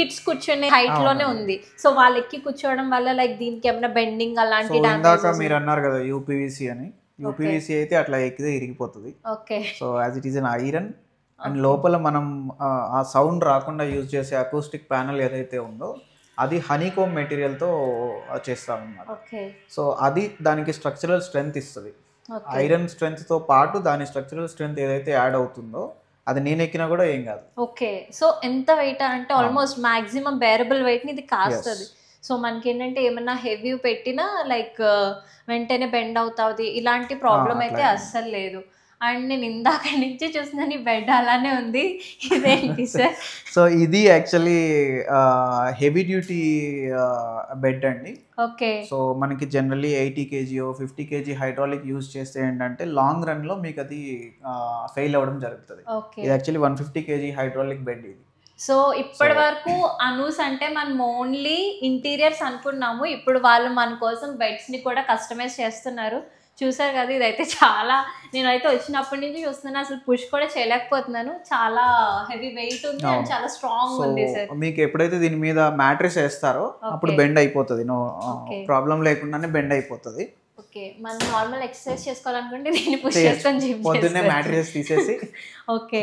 Kids కూర్చునే height లోనే ఉంది. సో వాళ్ళు ఎక్కి కూర్చోవడం వల్ల లైక్ దీనికి ఏమైనా బెండింగ్ అలాంటి ఇందాక మీరు అన్నారు కదా యూపీవీసీ అని, యూపీవీసీ అయితే అట్లా ఎక్కితే ఇరిగిపోతుంది. Okay. So as it is an iron and లోపల మనం ఆ సౌండ్ రాకుండా యూజ్ చేసే అకూస్టిక్ ప్యానల్ ఏదైతే ఉందో అది హనీకోమ్ మెటీరియల్తో చేస్తామన్నమాట. సో అది దానికి స్ట్రక్చరల్ స్ట్రెంగ్త్ ఇస్తుంది. ఐరన్ స్ట్రెంగ్త్తో పాటు దాని స్ట్రక్చరల్ స్ట్రెంగ్త్ ఏదైతే యాడ్ అవుతుందో అది నేను ఎక్కినా కూడా ఏం కాదు. ఓకే. సో ఎంత వెయిట్ అంటే ఆల్మోస్ట్ మాక్సిమం బేరబుల్ వెయిట్ ని ఇది కాస్తుంది. సో మనకి ఏంటంటే ఏమన్నా హెవీ పెట్టినా లైక్ వెంటనే బెండ్ అవుతుంది, ఇలాంటి ప్రాబ్లం అయితే అస్సలు లేదు. అండ్ నేను ఇందాక నుంచి చూస్తున్నాను ఈ బెడ్ అలానే ఉంది, ఇదేంటి సార్? సో ఇది యాక్చువల్లీ హెవీ డ్యూటీ బెడ్ అండి. ఓకే. సో మనకి generally 80 kg 50 kg hydraulic use చేస్తే ఏంటంటే లాంగ్ రన్ లో మీకు అది ఫెయిల్ అవ్వడం జరుగుతుంది. ఇది యాక్చువల్లీ 150 kg హైడ్రాలిక్ బెడ్ ఇది. సో ఇప్పటి వరకు అనూస్ అంటే మనం ఓన్లీ ఇంటీరియర్స్ అనుకున్నాము, ఇప్పుడు వాళ్ళు మన కోసం బెడ్స్ ని కూడా కస్టమైజ్ చేస్తున్నారు. చూసారు కదా, ఇదైతే చాలా, నేనైతే వచ్చినప్పటి నుంచి చూస్తున్నాను, అసలు పుష్ కూడా చేయలేకపోతున్నాను, చాలా హెవీ వెయిట్ ఉంది అండ్ చాలా స్ట్రాంగ్ ఉంది సార్. మీకు ఎప్పుడైతే దీని మీద మ్యాట్రెస్ వేస్తారో అప్పుడు బెండ్ అయిపోతుంది, నో ప్రాబ్లం లేకుండానే బెండ్ అయిపోతుంది. ఓకే. మనం నార్మల్ ఎక్సర్సైజ్ చేసుకోవాలనుకుంటే దీన్ని పుష్ చేస్తాం, పొద్దున్నే మ్యాట్రెస్ తీసేసి. ఓకే.